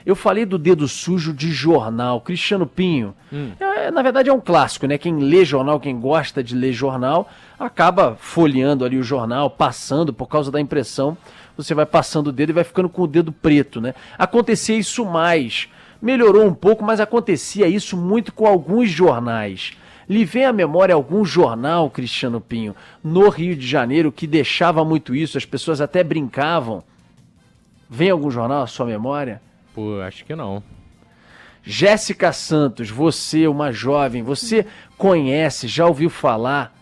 Eu falei do dedo sujo de jornal. Cristiano Pinho, na verdade é um clássico, né? Quem lê jornal, quem gosta de ler jornal, acaba folheando ali o jornal, passando por causa da impressão. Você vai passando o dedo e vai ficando com o dedo preto, né? Acontecia isso mais. Melhorou um pouco, mas acontecia isso muito com alguns jornais. Lhe vem à memória algum jornal, Cristiano Pinho, no Rio de Janeiro, que deixava muito isso, as pessoas até brincavam? Vem algum jornal à sua memória? Pô, acho que não. Jéssica Santos, você, uma jovem, você conhece, já ouviu falar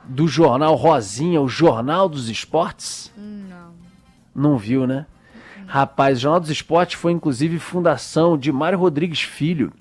do jornal Rosinha, o Jornal dos Esportes? Não. Não viu, né? Rapaz, o Jornal dos Esportes foi inclusive fundação de Mário Rodrigues Filho.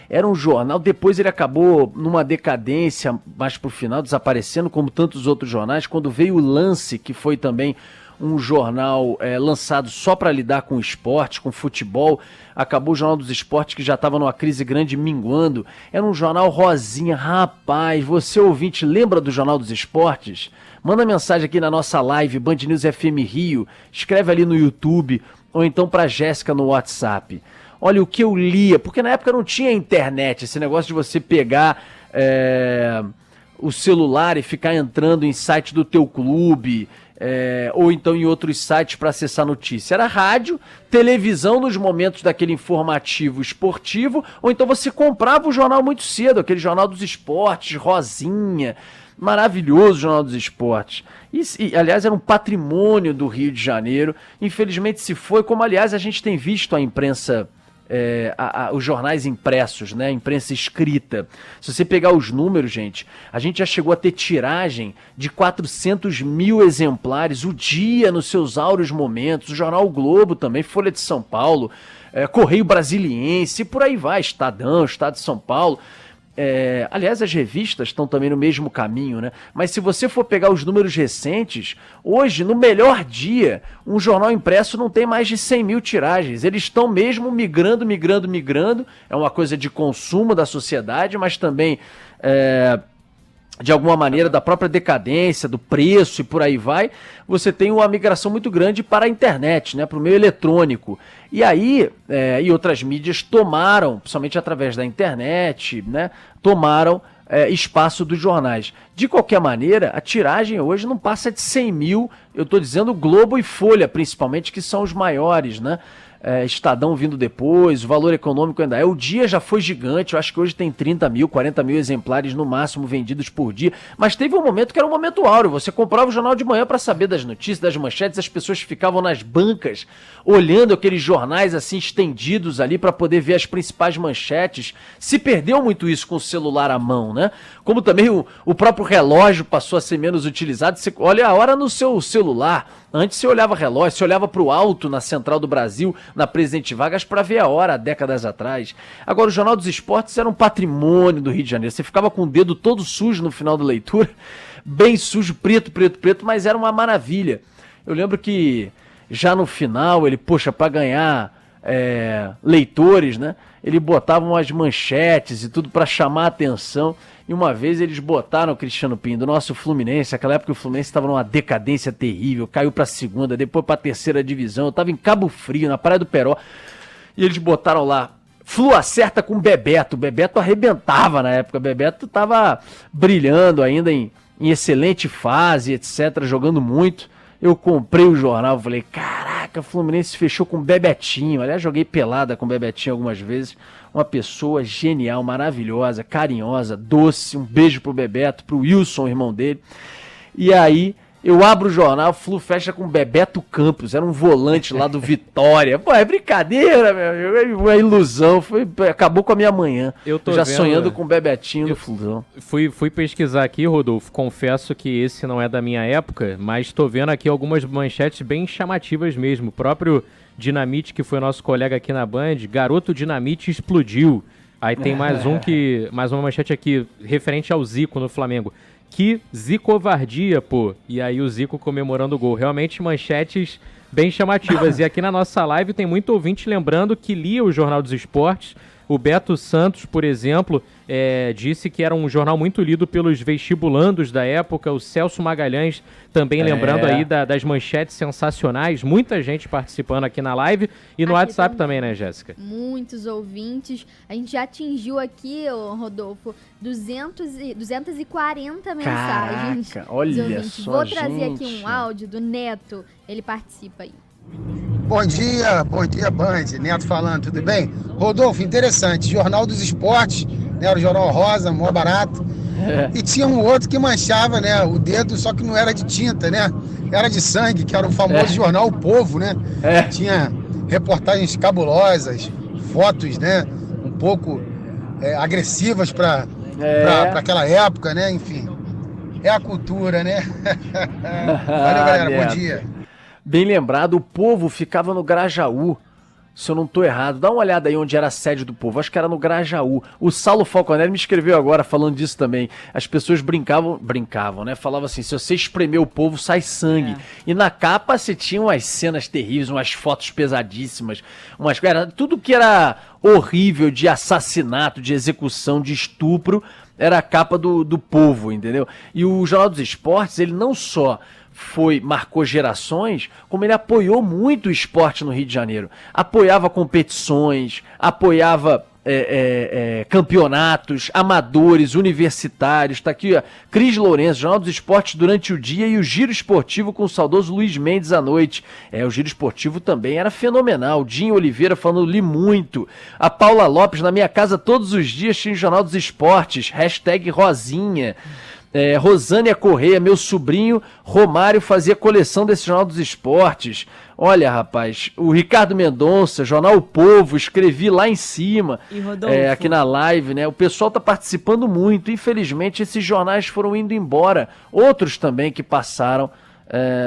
Era um jornal, depois ele acabou numa decadência, mais pro final, desaparecendo, como tantos outros jornais, quando veio o Lance, que foi também um jornal lançado só para lidar com esporte, com futebol. Acabou o Jornal dos Esportes, que já estava numa crise grande, minguando. Era um jornal rosinha. Rapaz, você ouvinte, lembra do Jornal dos Esportes? Manda mensagem aqui na nossa live, Band News FM Rio. Escreve ali no YouTube, ou então para Jéssica no WhatsApp. Olha o que eu lia, porque na época não tinha internet, esse negócio de você pegar o celular e ficar entrando em site do teu clube, ou então em outros sites para acessar notícia. Era rádio, televisão nos momentos daquele informativo esportivo, ou então você comprava o jornal muito cedo, aquele Jornal dos Esportes, Rosinha, maravilhoso o Jornal dos Esportes. E, aliás, era um patrimônio do Rio de Janeiro. Infelizmente se foi, como aliás a gente tem visto a imprensa, os jornais impressos, né? A imprensa escrita. Se você pegar os números, gente, a gente já chegou a ter tiragem de 400 mil exemplares o dia nos seus áureos momentos. O Jornal o Globo também, Folha de São Paulo, Correio Brasiliense, e por aí vai, Estadão, Estado de São Paulo. Aliás, as revistas estão também no mesmo caminho, né? Mas se você for pegar os números recentes, hoje, no melhor dia, um jornal impresso não tem mais de 100 mil tiragens. Eles estão mesmo migrando. É uma coisa de consumo da sociedade, mas também, de alguma maneira, da própria decadência, do preço e por aí vai. Você tem uma migração muito grande para a internet, né? Para o meio eletrônico. E aí, e outras mídias tomaram, principalmente através da internet, né? Tomaram espaço dos jornais. De qualquer maneira, a tiragem hoje não passa de 100 mil, eu estou dizendo Globo e Folha, principalmente, que são os maiores, né? Estadão vindo depois, o Valor Econômico ainda o dia já foi gigante, eu acho que hoje tem 30 mil, 40 mil exemplares no máximo vendidos por dia, mas teve um momento que era um momento áureo, você comprava o jornal de manhã para saber das notícias, das manchetes, as pessoas ficavam nas bancas olhando aqueles jornais assim estendidos ali para poder ver as principais manchetes. Se perdeu muito isso com o celular à mão, né? Como também o próprio relógio passou a ser menos utilizado, você olha a hora no seu celular. Antes você olhava relógio, você olhava para o alto na Central do Brasil, na Presidente Vargas, para ver a hora há décadas atrás. Agora, o Jornal dos Esportes era um patrimônio do Rio de Janeiro. Você ficava com o dedo todo sujo no final da leitura, bem sujo, preto, mas era uma maravilha. Eu lembro que já no final, ele, para ganhar leitores, né? Ele botava umas manchetes e tudo para chamar a atenção. E uma vez eles botaram o Cristiano Pinho do nosso Fluminense, naquela época o Fluminense estava numa decadência terrível, caiu para a segunda, depois para a terceira divisão, eu estava em Cabo Frio, na Praia do Peró, e eles botaram lá, Flu acerta com Bebeto. O Bebeto arrebentava na época, o Bebeto estava brilhando ainda em excelente fase, etc., jogando muito. Eu comprei o jornal, falei, caraca, o Fluminense fechou com Bebetinho. Aliás, joguei pelada com Bebetinho algumas vezes. Uma pessoa genial, maravilhosa, carinhosa, doce. Um beijo pro Bebeto, pro Wilson, irmão dele. E aí, eu abro o jornal, o Flu fecha com Bebeto Campos. Era um volante lá do Vitória. Pô, é brincadeira, meu amigo. Uma ilusão. Acabou com a minha manhã. Eu tô já vendo, sonhando com o Bebetinho no Flusão. Fui pesquisar aqui, Rodolfo. Confesso que esse não é da minha época, mas tô vendo aqui algumas manchetes bem chamativas mesmo. O próprio Dinamite, que foi nosso colega aqui na Band, Garoto Dinamite explodiu. Aí tem mais uma manchete aqui, referente ao Zico no Flamengo. Que zicovardia, pô. E aí o Zico comemorando o gol. Realmente manchetes bem chamativas. E aqui na nossa live tem muito ouvinte lembrando que lia o Jornal dos Esportes O Beto Santos, por exemplo, disse que era um jornal muito lido pelos vestibulandos da época. O Celso Magalhães também lembrando aí das manchetes sensacionais. Muita gente participando aqui na live e no WhatsApp também, né, Jéssica? Muitos ouvintes. A gente já atingiu aqui, Rodolfo, 240 mensagens. Caraca, olha só, Vou trazer aqui um áudio do Neto. Ele participa aí. Bom dia, Band. Neto falando, tudo bem? Rodolfo, interessante. Jornal dos Esportes, né? Era o Jornal Rosa, mó barato. E tinha um outro que manchava, né, o dedo, só que não era de tinta, né? Era de sangue, que era o famoso jornal O Povo, né? Tinha reportagens cabulosas, fotos, né? Um pouco agressivas para aquela época, né? Enfim, é a cultura, né? Valeu, galera. Bom dia. Bem lembrado, o Povo ficava no Grajaú, se eu não tô errado. Dá uma olhada aí onde era a sede do Povo, acho que era no Grajaú. O Saulo Falconelli me escreveu agora falando disso também. As pessoas brincavam, né? Falavam assim, se você espremer o Povo, sai sangue. E na capa você tinha umas cenas terríveis, umas fotos pesadíssimas, tudo que era horrível de assassinato, de execução, de estupro, era a capa do Povo, entendeu? E o Jornal dos Esportes, ele não só marcou gerações, como ele apoiou muito o esporte no Rio de Janeiro. Apoiava competições, apoiava campeonatos, amadores, universitários. Tá aqui, ó, Cris Lourenço, Jornal dos Esportes durante o dia e o Giro Esportivo com o saudoso Luiz Mendes à noite. O Giro Esportivo também era fenomenal. Dinho Oliveira falando, li muito. A Paula Lopes, na minha casa todos os dias tinha o Jornal dos Esportes, #Rosinha. Rosânia Correia, meu sobrinho Romário fazia coleção desse Jornal dos Esportes. Olha, rapaz, o Ricardo Mendonça, Jornal O Povo, escrevi lá em cima, aqui na live, né? O pessoal tá participando muito. Infelizmente, esses jornais foram indo embora. Outros também que passaram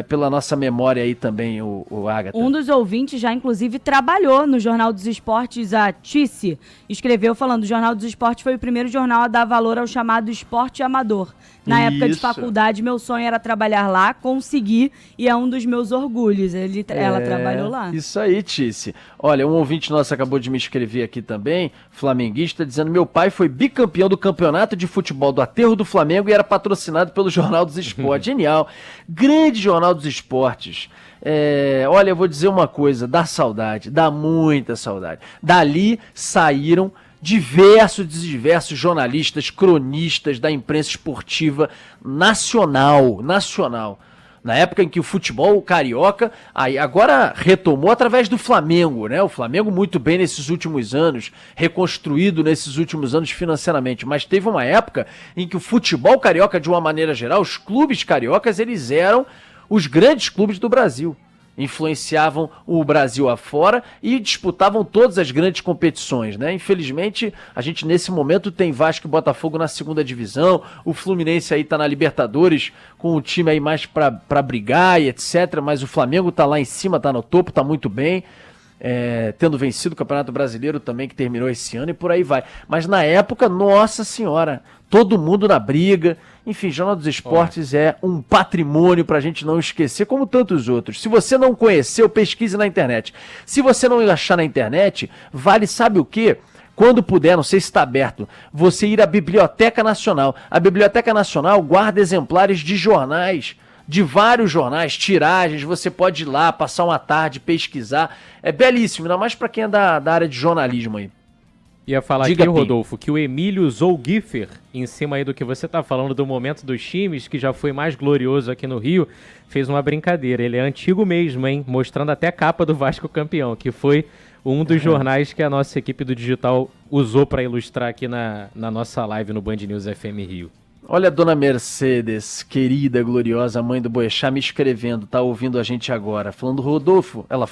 pela nossa memória aí também, o Agatha. Um dos ouvintes já, inclusive, trabalhou no Jornal dos Esportes, a Tice, escreveu falando, o Jornal dos Esportes foi o primeiro jornal a dar valor ao chamado esporte amador. Na época de faculdade, meu sonho era trabalhar lá, consegui, e é um dos meus orgulhos. Ela trabalhou lá. Isso aí, Tice. Olha, um ouvinte nosso acabou de me escrever aqui também, flamenguista, dizendo, meu pai foi bicampeão do campeonato de futebol do Aterro do Flamengo e era patrocinado pelo Jornal dos Esportes. Genial. Grande Jornal dos Esportes. Olha, eu vou dizer uma coisa, dá saudade, dá muita saudade. Dali saíram diversos jornalistas, cronistas da imprensa esportiva nacional. Na época em que o futebol carioca agora retomou através do Flamengo, né? O Flamengo muito bem nesses últimos anos, reconstruído nesses últimos anos financeiramente, mas teve uma época em que o futebol carioca, de uma maneira geral, os clubes cariocas, eles eram os grandes clubes do Brasil. Influenciavam o Brasil afora e disputavam todas as grandes competições, né? Infelizmente, a gente nesse momento tem Vasco e Botafogo na segunda divisão, o Fluminense aí tá na Libertadores com o time aí mais pra brigar e etc, mas o Flamengo tá lá em cima, tá no topo, tá muito bem, tendo vencido o Campeonato Brasileiro também, que terminou esse ano, e por aí vai. Mas na época, nossa senhora, todo mundo na briga. Enfim, Jornal dos Esportes é um patrimônio pra gente não esquecer, como tantos outros. Se você não conheceu, pesquise na internet. Se você não achar na internet, vale, sabe o quê? Quando puder, não sei se está aberto, você ir à Biblioteca Nacional. A Biblioteca Nacional guarda exemplares de jornais, de vários jornais, tiragens, você pode ir lá, passar uma tarde, pesquisar. É belíssimo, ainda mais para quem é da área de jornalismo aí. Ia falar aqui, Rodolfo, que o Emílio Zougiffer, em cima aí do que você tá falando do momento dos times, que já foi mais glorioso aqui no Rio, fez uma brincadeira. Ele é antigo mesmo, hein? Mostrando até a capa do Vasco campeão, que foi um dos jornais que a nossa equipe do Digital usou para ilustrar aqui na nossa live no Band News FM Rio. Olha a dona Mercedes, querida, gloriosa mãe do Boechat, me escrevendo, tá ouvindo a gente agora, falando Rodolfo, ela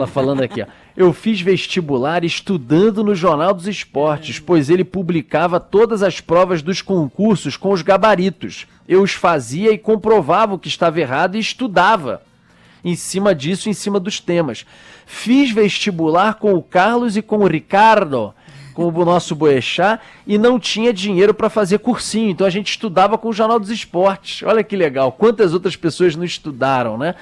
falando aqui, ó, eu fiz vestibular estudando no Jornal dos Esportes, pois ele publicava todas as provas dos concursos com os gabaritos. Eu os fazia e comprovava o que estava errado e estudava em cima disso, em cima dos temas. Fiz vestibular com o Carlos e com o Ricardo, com o nosso Boechat, e não tinha dinheiro para fazer cursinho, então a gente estudava com o Jornal dos Esportes. Olha que legal, quantas outras pessoas não estudaram, né?